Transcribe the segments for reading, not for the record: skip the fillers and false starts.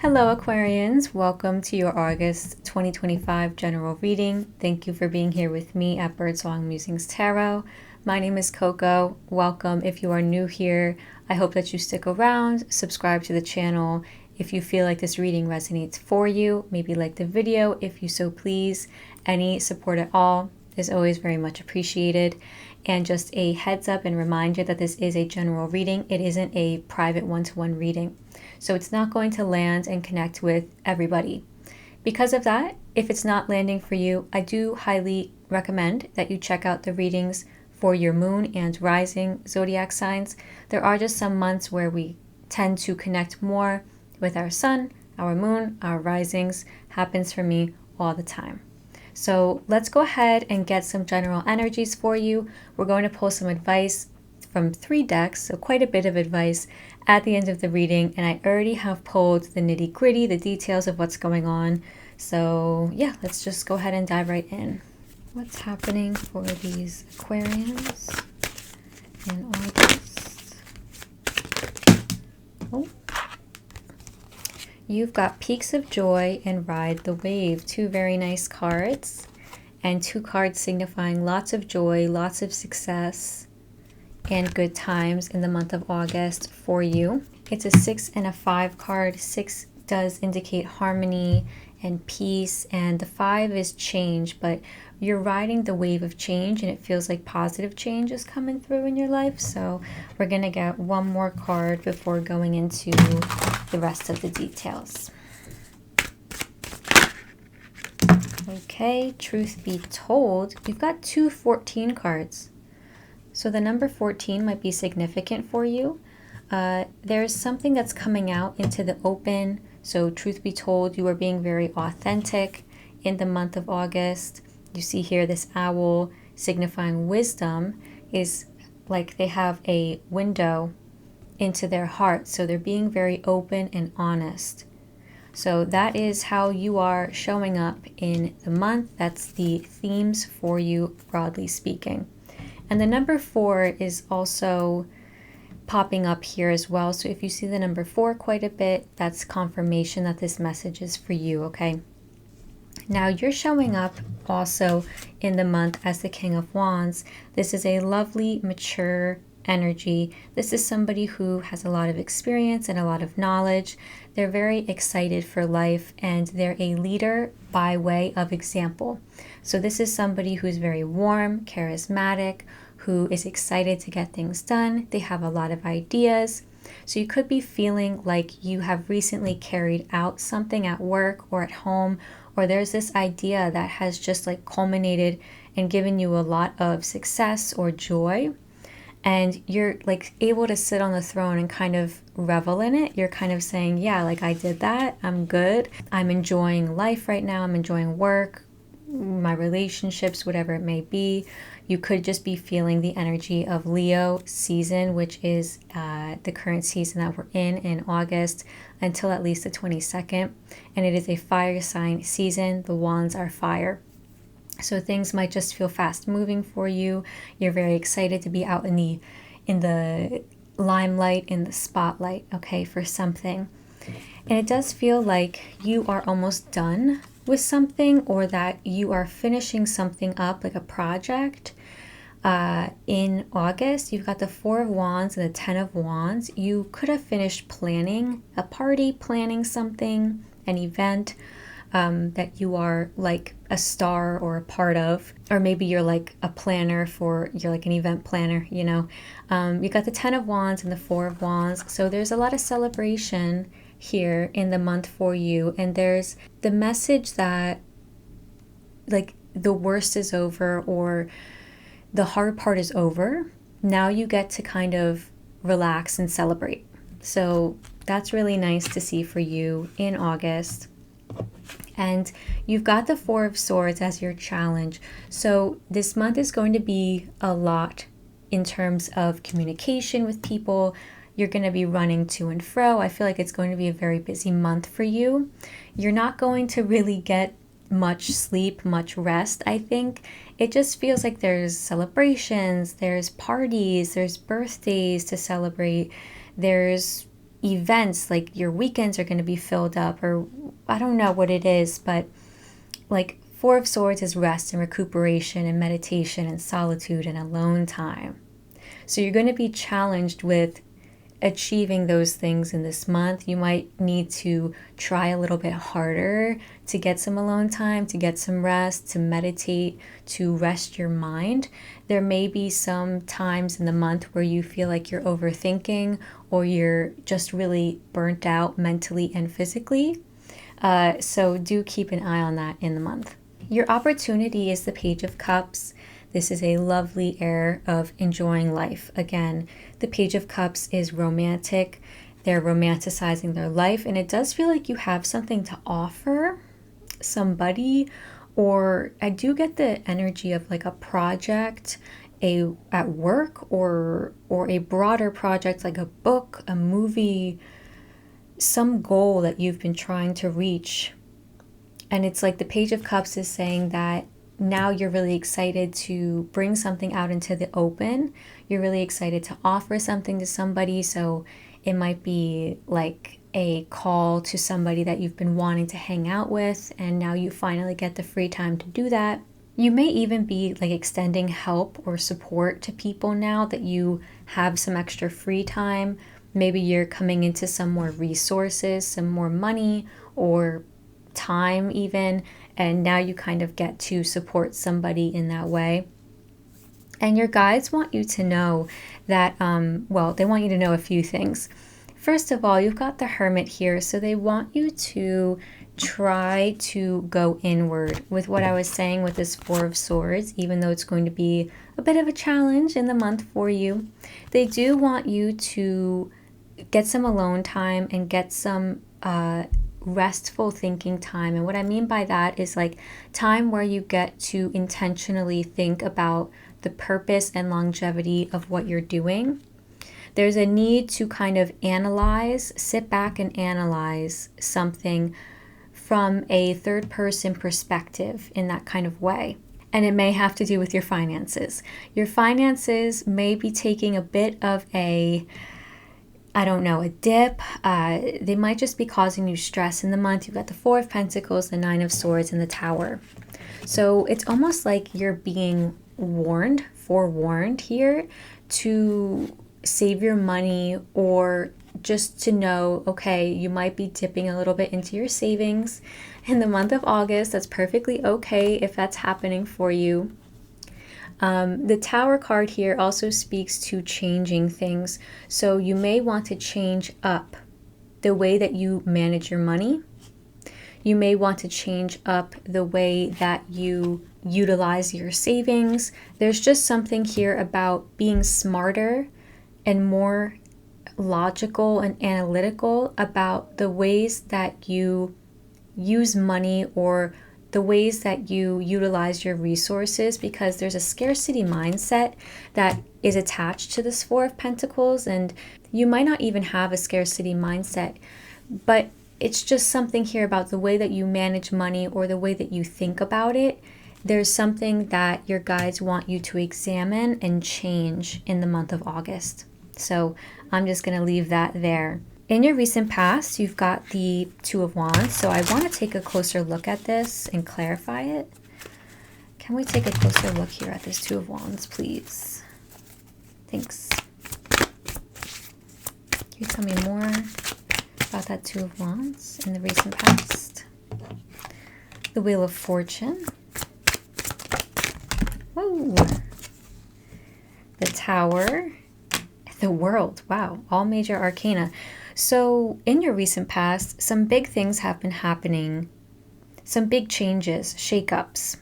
Hello Aquarians, welcome to your August 2025 general reading. Thank you for being here with me at Birdsong Musings Tarot. My name is Coco. Welcome if you are new here. I hope that you stick around, subscribe to the channel. If you feel like this reading resonates for you, maybe like the video if you so please. Any support at all is always very much appreciated. And just a heads up and reminder that this is a general reading. It isn't a private one-to-one reading. So it's not going to land and connect with everybody. Because of that, if it's not landing for you, I do highly recommend that you check out the readings for your moon and rising zodiac signs. There are just some months where we tend to connect more with our sun, our moon, our risings. Happens for me all the time. So let's go ahead and get some general energies for you. We're going to pull some advice from 3 decks, so quite a bit of advice at the end of the reading, and I already have pulled the nitty-gritty, the details of what's going on. So yeah, let's just go ahead and dive right in. What's happening for these Aquarians in August? Oh. You've got Peaks of Joy and Ride the Wave, 2 very nice cards, and 2 cards signifying lots of joy, lots of success, and good times in the month of August for you. It's a 6 and a 5 card. 6 does indicate harmony and peace, and the 5 is change, but you're riding the wave of change and it feels like positive change is coming through in your life. So we're gonna get one more card before going into the rest of the details. Okay, truth be told, we've got 2 14 cards. So the number 14 might be significant for you. There's something that's coming out into the open. So truth be told, you are being very authentic in the month of August. You see here this owl signifying wisdom is like they have a window into their heart. So they're being very open and honest. So that is how you are showing up in the month. That's the themes for you, broadly speaking. And the number 4 is also popping up here as well. So if you see the number 4 quite a bit, that's confirmation that this message is for you, okay? Now you're showing up also in the month as the King of Wands. This is a lovely, mature energy. This is somebody who has a lot of experience and a lot of knowledge. They're very excited for life and they're a leader by way of example. So this is somebody who's very warm, charismatic, who is excited to get things done. They have a lot of ideas. So you could be feeling like you have recently carried out something at work or at home, or there's this idea that has just like culminated and given you a lot of success or joy. And you're like able to sit on the throne and kind of revel in it. You're kind of saying, yeah, like I did that. I'm good. I'm enjoying life right now. I'm enjoying work, my relationships, whatever it may be. You could just be feeling the energy of Leo season, which is the current season that we're in August until at least the 22nd. And it is a fire sign season. The wands are fire. So things might just feel fast moving for you. You're very excited to be out in the limelight, in the spotlight, okay, for something. And it does feel like you are almost done with something, or that you are finishing something up, like a project. In August, you've got the 4 of Wands and the 10 of Wands. You could have finished planning a party, planning something, an event, that you are like a star or a part of, or maybe you're like a planner you're like an event planner, you know. You got the 10 of Wands and the 4 of Wands. So there's a lot of celebration here in the month for you. And there's the message that like the worst is over, or the hard part is over. Now you get to kind of relax and celebrate. So that's really nice to see for you in August. And you've got the 4 of Swords as your challenge. So this month is going to be a lot in terms of communication with people. You're going to be running to and fro. I feel like it's going to be a very busy month for you. You're not going to really get much sleep, much rest, I think. It just feels like there's celebrations, there's parties, there's birthdays to celebrate, there's events, like your weekends are going to be filled up, or I don't know what it is, but like Four of Swords is rest and recuperation and meditation and solitude and alone time. So you're going to be challenged with achieving those things in this month. You might need to try a little bit harder to get some alone time, to get some rest, to meditate, to rest your mind. There may be some times in the month where you feel like you're overthinking or you're just really burnt out mentally and physically. So do keep an eye on that in the month. Your opportunity is the Page of Cups. This is a lovely air of enjoying life. Again, the Page of Cups is romantic. They're romanticizing their life, and it does feel like you have something to offer somebody, or I do get the energy of like a project at work or a broader project like a book, a movie, some goal that you've been trying to reach. And it's like the Page of Cups is saying that now you're really excited to bring something out into the open. You're really excited to offer something to somebody. So it might be like a call to somebody that you've been wanting to hang out with, and now you finally get the free time to do that. You may even be like extending help or support to people now that you have some extra free time. Maybe you're coming into some more resources, some more money or time even, and now you kind of get to support somebody in that way. And your guides want you to know that, they want you to know a few things. First of all, you've got the Hermit here, so they want you to try to go inward with what I was saying with this Four of Swords, even though it's going to be a bit of a challenge in the month for you. They do want you to get some alone time and get some restful thinking time. And what I mean by that is like time where you get to intentionally think about the purpose and longevity of what you're doing. There's a need to kind of sit back and analyze something from a third person perspective in that kind of way. And it may have to do with your finances. Your finances may be taking a bit of a dip. They might just be causing you stress in the month. You've got the Four of Pentacles, the Nine of Swords, and the Tower. So it's almost like you're being forewarned here to save your money, or just to know, okay, you might be dipping a little bit into your savings in the month of August. That's perfectly okay if that's happening for you. The Tower card here also speaks to changing things. So you may want to change up the way that you manage your money. You may want to change up the way that you utilize your savings. There's just something here about being smarter and more logical and analytical about the ways that you use money or the ways that you utilize your resources, because there's a scarcity mindset that is attached to this Four of Pentacles, and you might not even have a scarcity mindset, but it's just something here about the way that you manage money or the way that you think about it. There's something that your guides want you to examine and change in the month of August. So I'm just going to leave that there. In your recent past, you've got the Two of Wands. So I want to take a closer look at this and clarify it. Can we take a closer look here at this Two of Wands, please? Thanks. Can you tell me more about that Two of Wands in the recent past? The Wheel of Fortune. Whoa. The Tower. The World. Wow. All major arcana. So in your recent past, some big things have been happening. Some big changes, shakeups.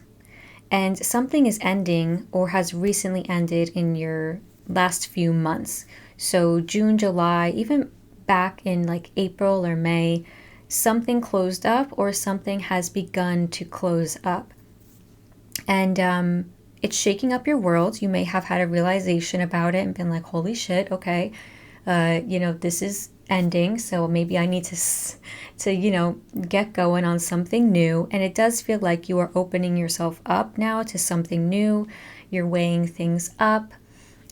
And something is ending or has recently ended in your last few months. So June, July, even back in like April or May, something closed up or something has begun to close up. And it's shaking up your world. You may have had a realization about it and been like, holy shit, okay, this is ending, so maybe I need to get going on something new. And it does feel like you are opening yourself up now to something new. You're weighing things up.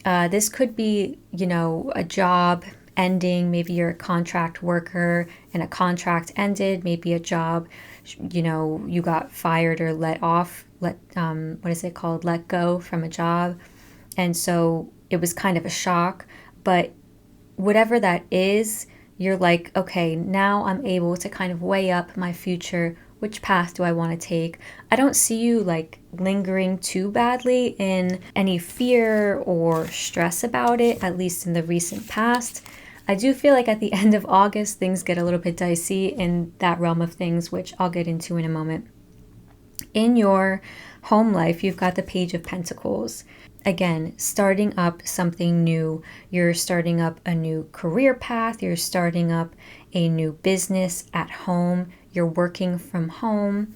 This could be, a job ending. Maybe you're a contract worker and a contract ended. Maybe a job, you got fired or let go from a job. And so it was kind of a shock. But whatever that is, you're like, okay, now I'm able to kind of weigh up my future. Which path do I want to take? I don't see you like lingering too badly in any fear or stress about it, at least in the recent past. I do feel like at the end of August, things get a little bit dicey in that realm of things, which I'll get into in a moment. In your home life, you've got the Page of Pentacles. Again, starting up something new. You're starting up a new career path. You're starting up a new business at home. You're working from home.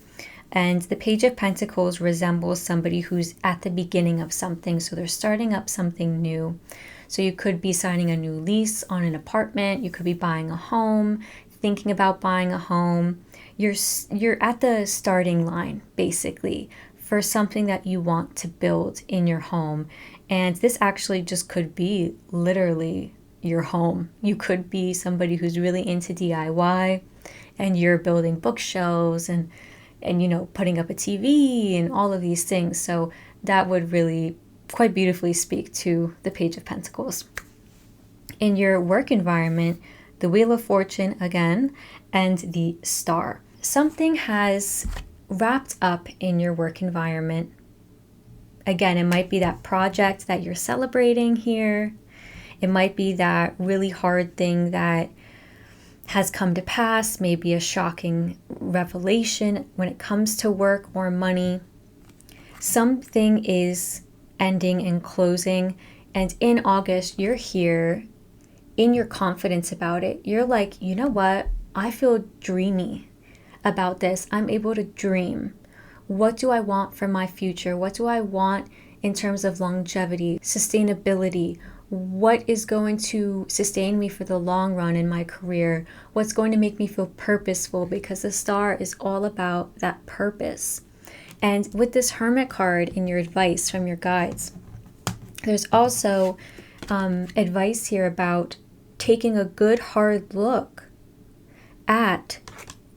And the Page of Pentacles resembles somebody who's at the beginning of something. So they're starting up something new. So you could be signing a new lease on an apartment. You could be buying a home, thinking about buying a home. You're at the starting line, basically, for something that you want to build in your home. And this actually just could be literally your home. You could be somebody who's really into DIY and you're building bookshelves and putting up a TV and all of these things. So that would really quite beautifully speak to the Page of Pentacles. In your work environment, the Wheel of Fortune again, and the Star. Something has wrapped up in your work environment. Again, it might be that project that you're celebrating here. It might be that really hard thing that has come to pass, maybe a shocking revelation when it comes to work or money. Something is ending and closing, and in August, you're here in your confidence about it. You're like, you know what? I feel dreamy about this. I'm able to dream. What do I want for my future? What do I want in terms of longevity, sustainability? What is going to sustain me for the long run in my career? What's going to make me feel purposeful? Because the Star is all about that purpose. And with this Hermit card in your advice from your guides, there's also advice here about taking a good hard look at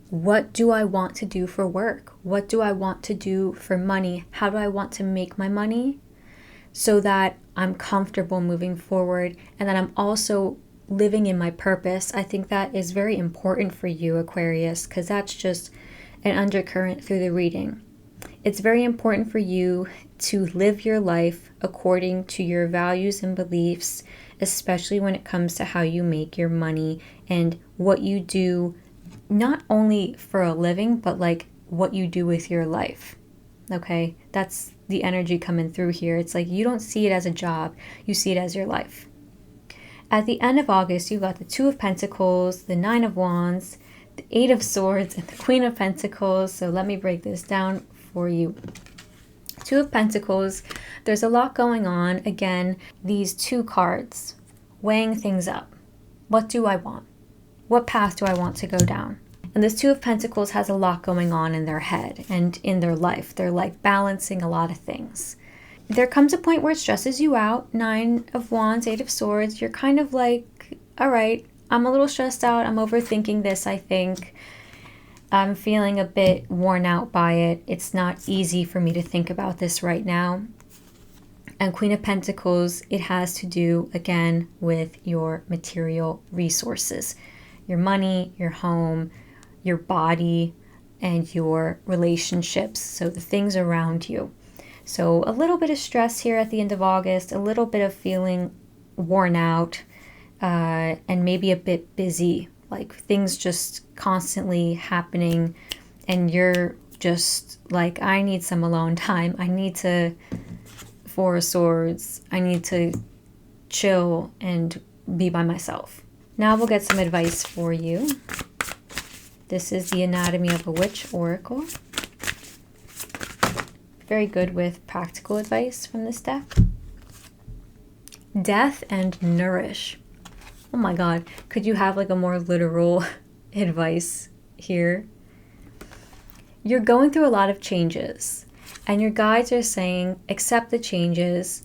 what do I want to do for work? What do I want to do for money? How do I want to make my money so that I'm comfortable moving forward and that I'm also living in my purpose? I think that is very important for you, Aquarius, because that's just an undercurrent through the reading. It's very important for you to live your life according to your values and beliefs, especially when it comes to how you make your money and what you do, not only for a living, but like what you do with your life. Okay, that's the energy coming through here. It's like you don't see it as a job, you see it as your life. At the end of August, you got the Two of Pentacles, the Nine of Wands, the Eight of Swords, and the Queen of Pentacles. So let me break this down for you. Two of Pentacles, there's a lot going on. Again, these two cards, weighing things up. What do I want? What path do I want to go down? And this Two of Pentacles has a lot going on in their head and in their life. They're like balancing a lot of things. There comes a point where it stresses you out. Nine of Wands, Eight of Swords. You're kind of like, all right, I'm a little stressed out. I'm overthinking this, I think. I'm feeling a bit worn out by it. It's not easy for me to think about this right now. And Queen of Pentacles, it has to do, again, with your material resources. Your money, your home, your body, and your relationships. So the things around you. So a little bit of stress here at the end of August, a little bit of feeling worn out, and maybe a bit busy, like things just constantly happening, and you're just like, I need some alone time. I need to, Four of Swords, I need to chill and be by myself. Now we'll get some advice for you. This is the Anatomy of a Witch Oracle. Very good with practical advice from this deck. Death and Nourish. Oh my God, could you have like a more literal advice here? You're going through a lot of changes, and your guides are saying, accept the changes.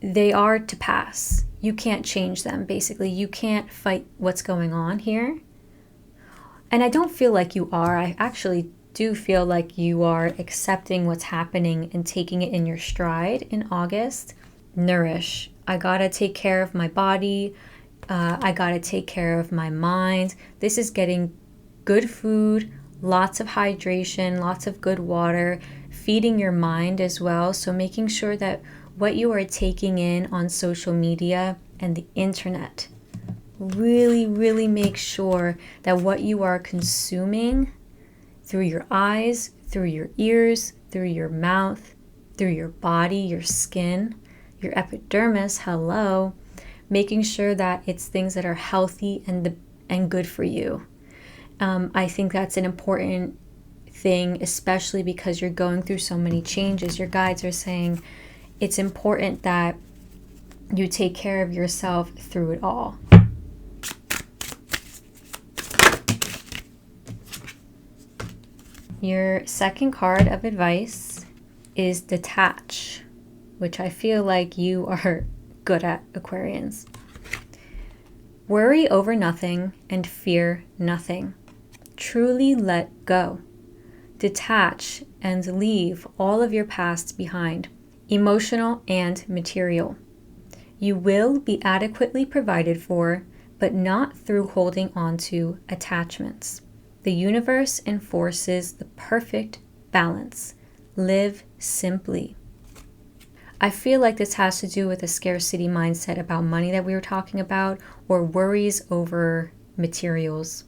They are to pass. you can't change them, basically. You can't fight what's going on here. And I don't feel like you are. I actually do feel like you are accepting what's happening and taking it in your stride in August. Nourish. I gotta take care of my body. I gotta take care of my mind. This is getting good food, lots of hydration, lots of good water, feeding your mind as well. So making sure that what you are taking in on social media and the internet, really, really make sure that what you are consuming through your eyes, through your ears, through your mouth, through your body, your skin, your epidermis, hello, making sure that it's things that are healthy and good for you. I think that's an important thing, especially because you're going through so many changes. Your guides are saying it's important that you take care of yourself through it all. Your second card of advice is detach, which I feel like you are good at, Aquarians. Worry over nothing and fear nothing. Truly let go. Detach and leave all of your past behind, emotional and material. You will be adequately provided for, but not through holding on to attachments. The universe enforces the perfect balance. Live simply. I feel like this has to do with a scarcity mindset about money that we were talking about, or worries over materials.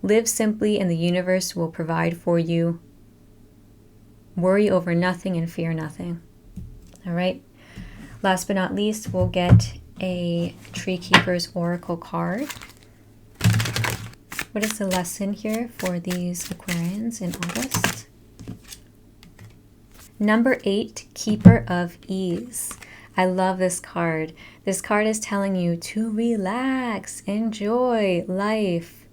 Live simply and the universe will provide for you. Worry over nothing and fear nothing. All right. Last but not least, we'll get a Tree Keeper's Oracle card. What is the lesson here for these Aquarians in August? Number 8, Keeper of Ease. I love this card. This card is telling you to relax, enjoy life.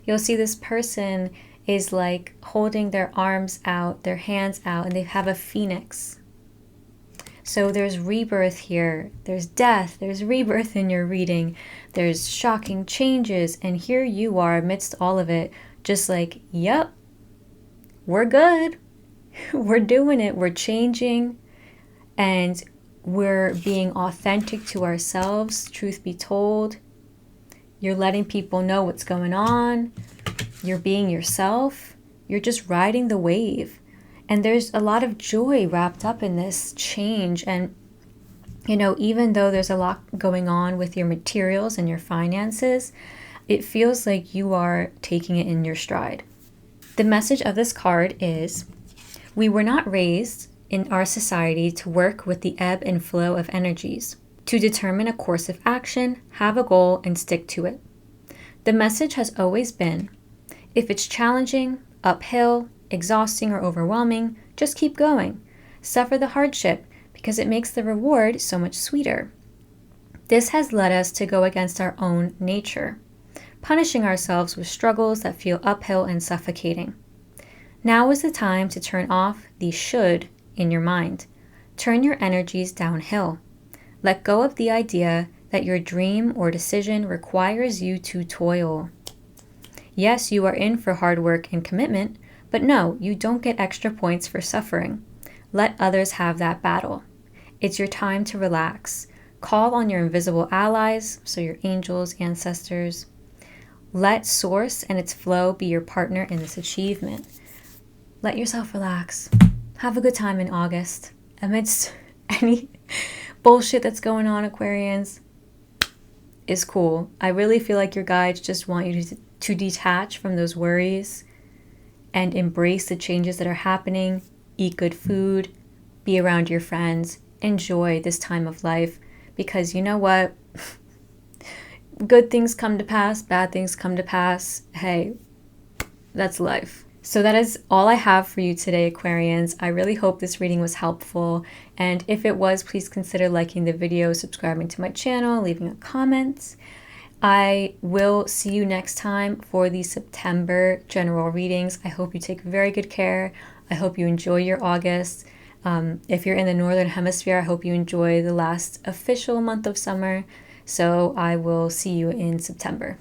You'll see this person is like holding their arms out, their hands out, and they have a phoenix. So there's rebirth here. There's death. There's rebirth in your reading. There's shocking changes. And here you are amidst all of it, just like, yep, we're good. We're doing it. We're changing. And we're being authentic to ourselves, truth be told. You're letting people know what's going on. You're being yourself. You're just riding the wave. And there's a lot of joy wrapped up in this change. And, you know, even though there's a lot going on with your materials and your finances, it feels like you are taking it in your stride. The message of this card is, we were not raised in our society to work with the ebb and flow of energies, to determine a course of action, have a goal, and stick to it. The message has always been, if it's challenging, uphill, exhausting, or overwhelming, just keep going. Suffer the hardship because it makes the reward so much sweeter. This has led us to go against our own nature, punishing ourselves with struggles that feel uphill and suffocating. Now is the time to turn off the should in your mind. Turn your energies downhill. Let go of the idea that your dream or decision requires you to toil. Yes, you are in for hard work and commitment, but no, you don't get extra points for suffering. Let others have that battle. It's your time to relax. Call on your invisible allies, so your angels, ancestors. Let source and its flow be your partner in this achievement. Let yourself relax. Have a good time in August. Amidst any bullshit that's going on, Aquarians, is cool. I really feel like your guides just want you to detach from those worries and embrace the changes that are happening. Eat good food, be around your friends, enjoy this time of life, because you know what? Good things come to pass, bad things come to pass. Hey, that's life. So that is all I have for you today, Aquarians. I really hope this reading was helpful. And if it was, please consider liking the video, subscribing to my channel, leaving a comment. I will see you next time for the September general readings. I hope you take very good care. I hope you enjoy your August. If you're in the Northern Hemisphere, I hope you enjoy the last official month of summer. So I will see you in September.